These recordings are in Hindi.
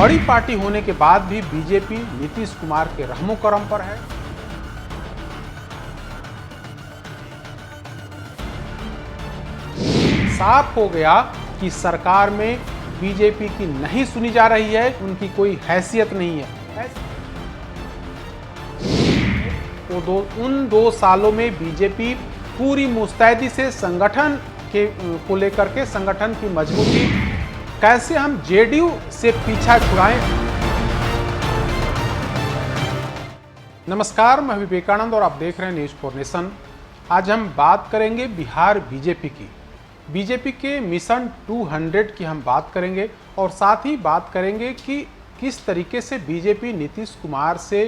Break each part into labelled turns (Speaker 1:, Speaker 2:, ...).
Speaker 1: बड़ी पार्टी होने के बाद भी बीजेपी नीतीश कुमार के रहमो करम पर है। साफ हो गया कि सरकार में बीजेपी की नहीं सुनी जा रही है, उनकी कोई हैसियत नहीं है। उन 2 सालों में बीजेपी पूरी मुस्तैदी से संगठन को लेकर के संगठन की मजबूती, कैसे हम जेडीयू से पीछा छुड़ाएं। नमस्कार, मैं विवेकानंद और आप देख रहे हैं न्यूज़ फॉर नेशन। आज हम बात करेंगे बिहार बीजेपी की, बीजेपी के मिशन 200 की हम बात करेंगे और साथ ही बात करेंगे कि किस तरीके से बीजेपी नीतीश कुमार से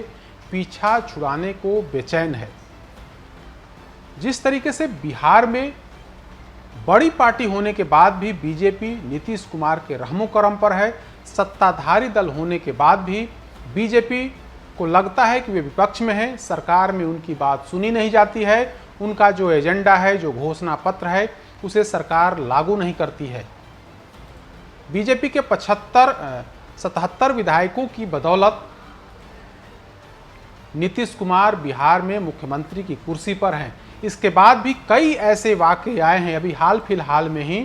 Speaker 1: पीछा छुड़ाने को बेचैन है। जिस तरीके से बिहार में बड़ी पार्टी होने के बाद भी बीजेपी नीतीश कुमार के रहमो करम पर है, सत्ताधारी दल होने के बाद भी बीजेपी को लगता है कि वे विपक्ष में है, सरकार में उनकी बात सुनी नहीं जाती है, उनका जो एजेंडा है, जो घोषणा पत्र है, उसे सरकार लागू नहीं करती है। बीजेपी के 77 विधायकों की बदौलत नीतीश कुमार बिहार में मुख्यमंत्री की कुर्सी पर हैं। इसके बाद भी कई ऐसे वाकये आए हैं, अभी हाल फिलहाल में ही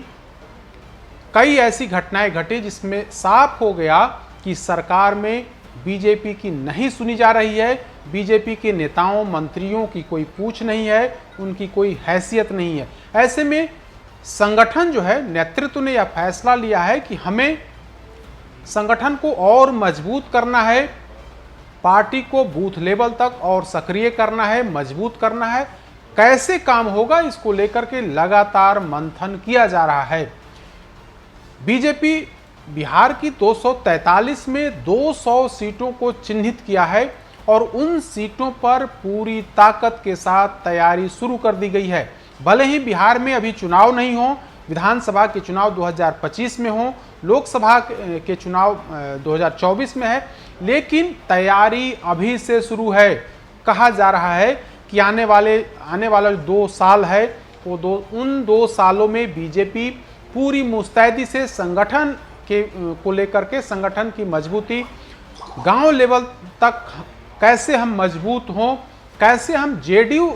Speaker 1: कई ऐसी घटनाएं घटी जिसमें साफ हो गया कि सरकार में बीजेपी की नहीं सुनी जा रही है, बीजेपी के नेताओं मंत्रियों की कोई पूछ नहीं है, उनकी कोई हैसियत नहीं है। ऐसे में संगठन जो है, नेतृत्व ने यह फैसला लिया है कि हमें संगठन को और मजबूत करना है, पार्टी को बूथ लेवल तक और सक्रिय करना है, मजबूत करना है। कैसे काम होगा, इसको लेकर के लगातार मंथन किया जा रहा है। बीजेपी बिहार की 243 में 200 सीटों को चिन्हित किया है और उन सीटों पर पूरी ताकत के साथ तैयारी शुरू कर दी गई है। भले ही बिहार में अभी चुनाव नहीं हो, विधानसभा के चुनाव 2025 में हो, लोकसभा के चुनाव 2024 में है, लेकिन तैयारी अभी से शुरू है। कहा जा रहा है कि आने वाले 2 साल है, उन 2 सालों में बीजेपी पूरी मुस्तैदी से संगठन को लेकर के संगठन की मजबूती, गांव लेवल तक कैसे हम मजबूत हों, कैसे हम जेडीयू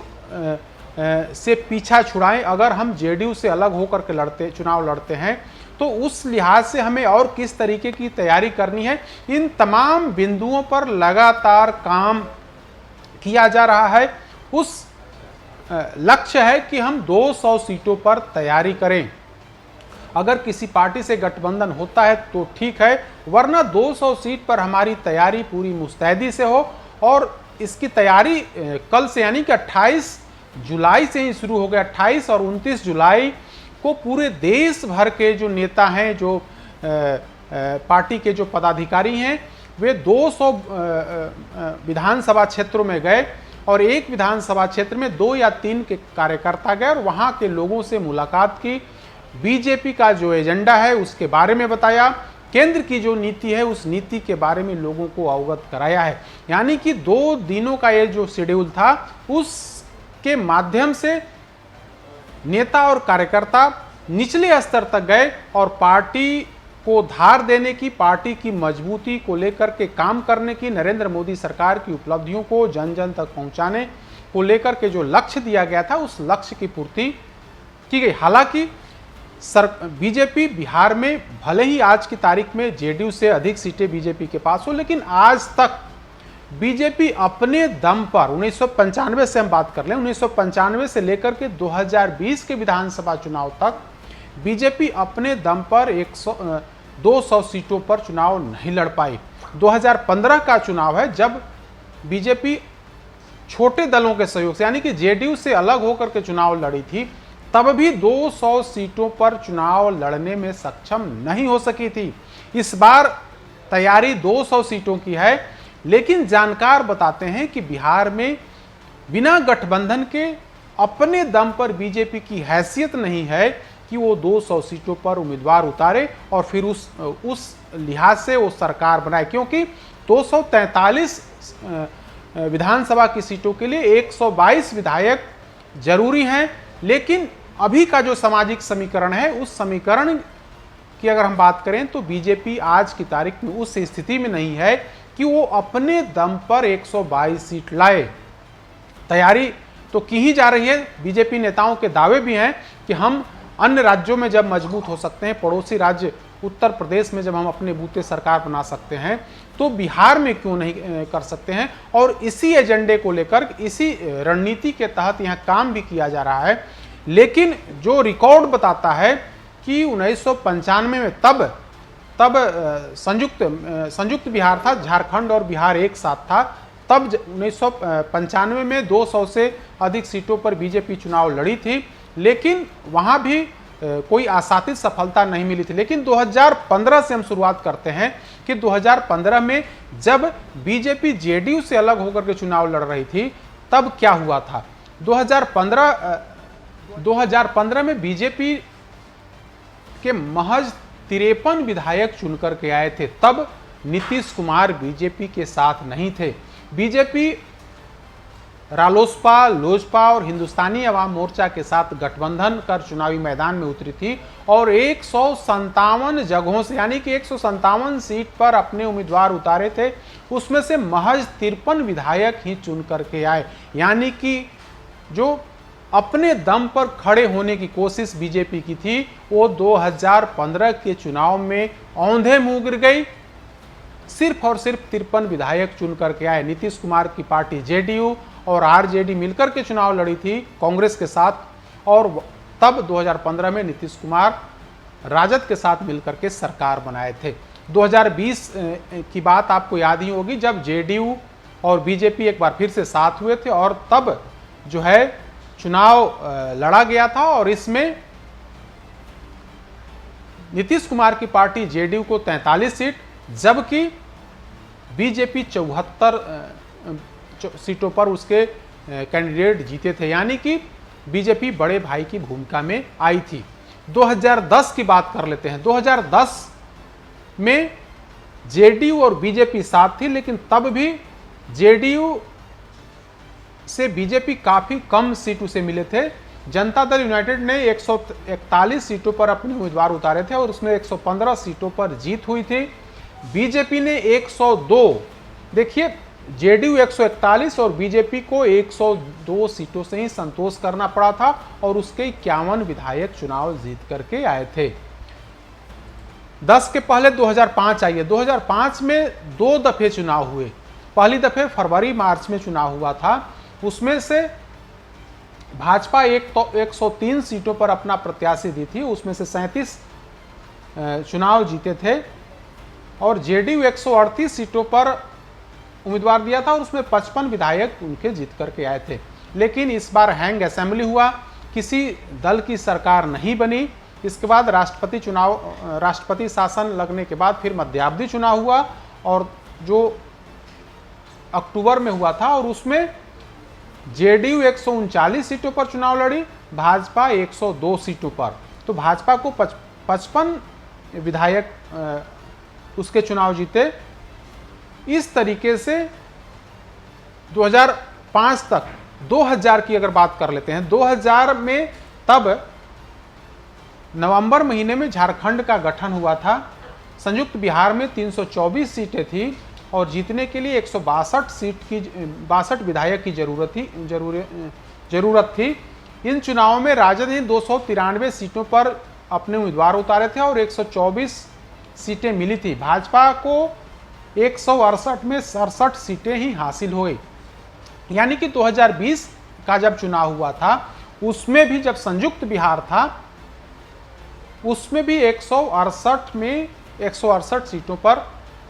Speaker 1: से पीछा छुड़ाएं। अगर हम जेडीयू से अलग होकर के चुनाव लड़ते हैं तो उस लिहाज से हमें और किस तरीके की तैयारी करनी है, इन तमाम बिंदुओं पर लगातार काम किया जा रहा है। उस लक्ष्य है कि हम 200 सीटों पर तैयारी करें। अगर किसी पार्टी से गठबंधन होता है तो ठीक है, वरना 200 सीट पर हमारी तैयारी पूरी मुस्तैदी से हो। और इसकी तैयारी कल से यानी कि 28 जुलाई से ही शुरू हो गया। 28 और 29 जुलाई को पूरे देश भर के जो नेता हैं, जो पार्टी के जो पदाधिकारी हैं, वे 200 विधानसभा क्षेत्रों में गए और एक विधानसभा क्षेत्र में 2 या 3 के कार्यकर्ता गए और वहां के लोगों से मुलाकात की, बीजेपी का जो एजेंडा है उसके बारे में बताया, केंद्र की जो नीति है उस नीति के बारे में लोगों को अवगत कराया है। यानी कि 2 दिनों का ये जो शेड्यूल था, उसके माध्यम से नेता और कार्यकर्ता निचले स्तर तक गए और पार्टी को धार देने की, पार्टी की मजबूती को लेकर के काम करने की, नरेंद्र मोदी सरकार की उपलब्धियों को जन जन तक पहुंचाने को लेकर के जो लक्ष्य दिया गया था, उस लक्ष्य की पूर्ति की गई। हालांकि बीजेपी बिहार में भले ही आज की तारीख में जेडीयू से अधिक सीटें बीजेपी के पास हो, लेकिन आज तक बीजेपी अपने दम पर 1995 से हम बात कर लें, 1995 से लेकर के 2020 के विधानसभा चुनाव तक बीजेपी अपने दम पर 200 सीटों पर चुनाव नहीं लड़ पाई। 2015 का चुनाव है जब बीजेपी छोटे दलों के सहयोग से, यानी कि जेडीयू से अलग होकर के चुनाव लड़ी थी, तब भी 200 सीटों पर चुनाव लड़ने में सक्षम नहीं हो सकी थी। इस बार तैयारी 200 सीटों की है, लेकिन जानकार बताते हैं कि बिहार में बिना गठबंधन के अपने दम पर बीजेपी की हैसियत नहीं है कि वो 200 सीटों पर उम्मीदवार उतारे और फिर उस लिहाज से वो सरकार बनाए, क्योंकि 243 विधानसभा की सीटों के लिए 122 विधायक जरूरी हैं। लेकिन अभी का जो सामाजिक समीकरण है, उस समीकरण की अगर हम बात करें तो बीजेपी आज की तारीख में उस स्थिति में नहीं है कि वो अपने दम पर 122 सीट लाए। तैयारी तो की ही जा रही है, बीजेपी नेताओं के दावे भी हैं कि हम अन्य राज्यों में जब मजबूत हो सकते हैं, पड़ोसी राज्य उत्तर प्रदेश में जब हम अपने बूते सरकार बना सकते हैं, तो बिहार में क्यों नहीं कर सकते हैं। और इसी एजेंडे को लेकर, इसी रणनीति के तहत यहाँ काम भी किया जा रहा है। लेकिन जो रिकॉर्ड बताता है कि 1995 में तब संयुक्त बिहार था, झारखंड और बिहार एक साथ था। तब 1995 में 200 से अधिक सीटों पर बीजेपी चुनाव लड़ी थी, लेकिन वहां भी कोई आशातीत सफलता नहीं मिली थी। लेकिन 2015 से हम शुरुआत करते हैं कि 2015 में जब बीजेपी जेडीयू से अलग होकर के चुनाव लड़ रही थी, तब क्या हुआ था। 2015 में बीजेपी के महज 53 विधायक चुनकर के आए थे। तब नीतीश कुमार बीजेपी के साथ नहीं थे। बीजेपी रालोसपा, लोजपा और हिंदुस्तानी अवाम मोर्चा के साथ गठबंधन कर चुनावी मैदान में उतरी थी और 157 जगहों से, यानी कि 157 सीट पर अपने उम्मीदवार उतारे थे। उसमें से महज 53 विधायक ही चुन करके आए, यानी कि जो अपने दम पर खड़े होने की कोशिश बीजेपी की थी, वो 2015 के चुनाव में औंधे मुंह गिर गई। सिर्फ और सिर्फ 53 विधायक चुन करके आए। नीतीश कुमार की पार्टी जेडीयू और आरजेडी मिलकर के चुनाव लड़ी थी कांग्रेस के साथ, और तब 2015 में नीतीश कुमार राजद के साथ मिलकर के सरकार बनाए थे। 2020 की बात आपको याद ही होगी, जब जेडीयू और बीजेपी एक बार फिर से साथ हुए थे और तब जो है चुनाव लड़ा गया था, और इसमें नीतीश कुमार की पार्टी जेडीयू को 43 सीट, जबकि बीजेपी 74 सीटों पर उसके कैंडिडेट जीते थे, यानी कि बीजेपी बड़े भाई की भूमिका में आई थी। 2010 की बात कर लेते हैं। 2010 में जेडीयू और बीजेपी साथ थी, लेकिन तब भी जेडीयू से बीजेपी काफी कम सीट उसे मिले थे। जनता दल यूनाइटेड ने 141 सीटों पर अपने उम्मीदवार उतारे थे और उसमें 115 सीटों पर जीत हुई थी। बीजेपी ने 102, देखिए जेडीयू 141 और बीजेपी को 102 सीटों से ही संतोष करना पड़ा था, और उसके 51 विधायक चुनाव जीत करके आए थे। 10 के पहले 2005 आइए। 2005 में 2 दफे चुनाव हुए। पहली दफे फरवरी मार्च में चुनाव हुआ था, उसमें से भाजपा 103 सीटों पर अपना प्रत्याशी दी थी, उसमें से 37 चुनाव जीते थे, और जेडीयू 138 सीटों पर उम्मीदवार दिया था और उसमें 55 विधायक उनके जीत करके आए थे। लेकिन इस बार हैंग असेंबली हुआ, किसी दल की सरकार नहीं बनी। इसके बाद राष्ट्रपति शासन लगने के बाद फिर मध्यावधि चुनाव हुआ, और जो अक्टूबर में हुआ था, और उसमें जेडीयू 139 सीटों पर चुनाव लड़ी, भाजपा 102 सीटों पर। तो भाजपा को 55 विधायक उसके चुनाव जीते। इस तरीके से 2005 तक, 2000 की अगर बात कर लेते हैं, 2000 में तब नवंबर महीने में झारखंड का गठन हुआ था। संयुक्त बिहार में 324 सीटें थी और जीतने के लिए 162 विधायक की जरूरत थी। इन चुनावों में राजद ने 293 सीटों पर अपने उम्मीदवार उतारे थे और 124 सीटें मिली थी। भाजपा को 168 में 67 सीटें ही हासिल हुई। यानी कि 2020 का जब चुनाव हुआ था, उसमें भी जब संयुक्त बिहार था, उसमें भी 168 में 168 सीटों पर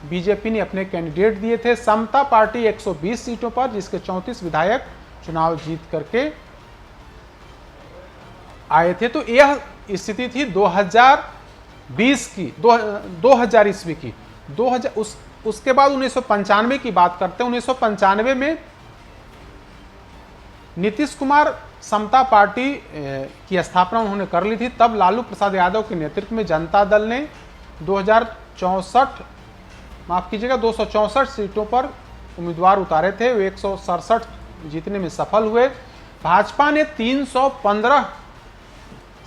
Speaker 1: बीजेपी ने अपने कैंडिडेट दिए थे। समता पार्टी 120 सीटों पर, जिसके 34 विधायक चुनाव जीत करके आए थे। तो यह स्थिति थी 2020 की, 2000 ईस्वी की। उसके बाद 1995 की बात करते हैं। 1995 में नीतीश कुमार समता पार्टी की स्थापना उन्होंने कर ली थी। तब लालू प्रसाद यादव के नेतृत्व में जनता दल ने 264 सीटों पर उम्मीदवार उतारे थे। वे 167 जीतने में सफल हुए। भाजपा ने 315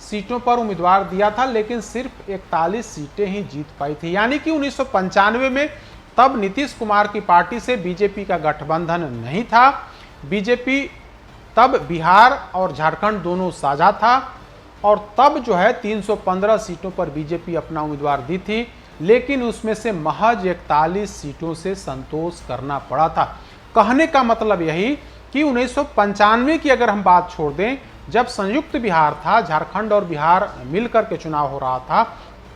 Speaker 1: सीटों पर उम्मीदवार दिया था, लेकिन सिर्फ 41 सीटें ही जीत पाई थी। यानी कि 1995 में तब नीतीश कुमार की पार्टी से बीजेपी का गठबंधन नहीं था। बीजेपी तब बिहार और झारखंड दोनों साझा था और तब जो है 315 सीटों पर बीजेपी अपना उम्मीदवार दी थी, लेकिन उसमें से महज 41 सीटों से संतोष करना पड़ा था। कहने का मतलब यही कि 1995 की अगर हम बात छोड़ दें, जब संयुक्त बिहार था, झारखंड और बिहार मिलकर के चुनाव हो रहा था,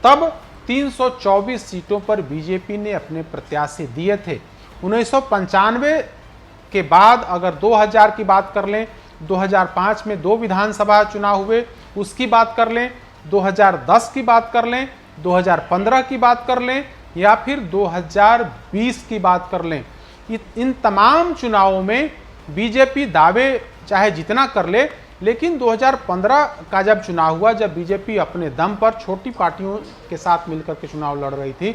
Speaker 1: तब 324 सीटों पर बीजेपी ने अपने प्रत्याशी दिए थे। 1995 के बाद अगर 2000 की बात कर लें, 2005 में 2 विधानसभा चुनाव हुए, उसकी बात कर लें, 2010 की बात कर लें, 2015 की बात कर लें या फिर 2020 की बात कर लें, इन तमाम चुनावों में बीजेपी दावे चाहे जितना कर ले, लेकिन 2015 का जब चुनाव हुआ, जब बीजेपी अपने दम पर छोटी पार्टियों के साथ मिलकर के चुनाव लड़ रही थी,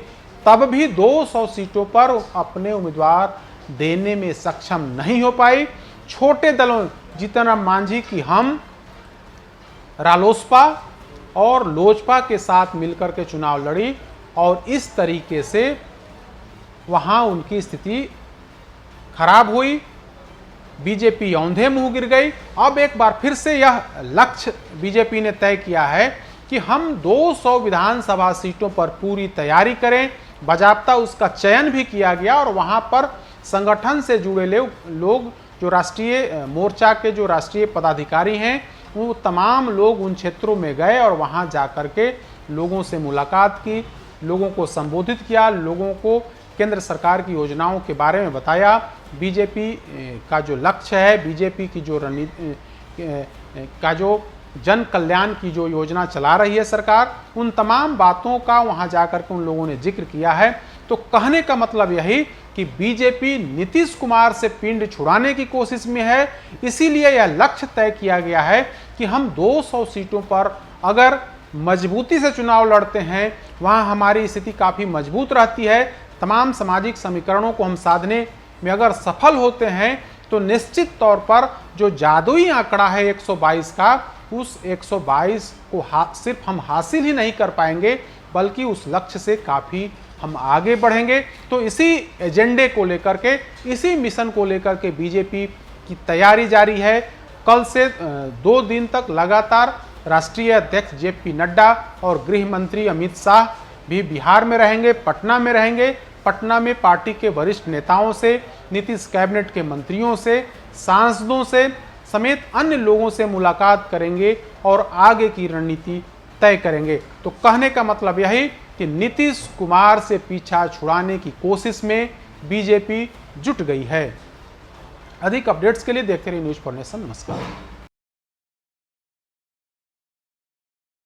Speaker 1: तब भी 200 सीटों पर अपने उम्मीदवार देने में सक्षम नहीं हो पाई। छोटे दलों जीतन राम मांझी की हम रालोसपा और लोजपा के साथ मिलकर के चुनाव लड़ी और इस तरीके से वहां उनकी स्थिति खराब हुई। बीजेपी औंधे मुंह गिर गई। अब एक बार फिर से यह लक्ष्य बीजेपी ने तय किया है कि हम 200 विधानसभा सीटों पर पूरी तैयारी करें। बाजाबता उसका चयन भी किया गया और वहां पर संगठन से जुड़े लोग, जो राष्ट्रीय मोर्चा के जो राष्ट्रीय पदाधिकारी हैं, वो तमाम लोग उन क्षेत्रों में गए और वहां जाकर के लोगों से मुलाकात की, लोगों को संबोधित किया, लोगों को केंद्र सरकार की योजनाओं के बारे में बताया। बीजेपी का जो लक्ष्य है, बीजेपी की जो रणनीति का जो जन कल्याण की जो योजना चला रही है सरकार, उन तमाम बातों का वहां जाकर के उन लोगों ने जिक्र किया है। तो कहने का मतलब यही कि बीजेपी नीतीश कुमार से पिंड छुड़ाने की कोशिश में है। इसीलिए यह लक्ष्य तय किया गया है कि हम 200 सीटों पर अगर मजबूती से चुनाव लड़ते हैं, वहां हमारी स्थिति काफी मजबूत रहती है। तमाम सामाजिक समीकरणों को हम साधने में अगर सफल होते हैं तो निश्चित तौर पर जो जादुई आंकड़ा है 122 का, उस 122 को सिर्फ हम हासिल ही नहीं कर पाएंगे, बल्कि उस लक्ष्य से काफी हम आगे बढ़ेंगे। तो इसी एजेंडे को लेकर के, इसी मिशन को लेकर के बीजेपी की तैयारी जारी है। कल से 2 दिन तक लगातार राष्ट्रीय अध्यक्ष जेपी नड्डा और गृह मंत्री अमित शाह भी बिहार में रहेंगे, पटना में रहेंगे। पटना में पार्टी के वरिष्ठ नेताओं से, नीतीश कैबिनेट के मंत्रियों से, सांसदों से समेत अन्य लोगों से मुलाकात करेंगे और आगे की रणनीति तय करेंगे। तो कहने का मतलब यही कि नीतीश कुमार से पीछा छुड़ाने की कोशिश में बीजेपी जुट गई है। अधिक अपडेट्स के लिए देखते रहिए न्यूज़ फॉर नेशन। नमस्कार।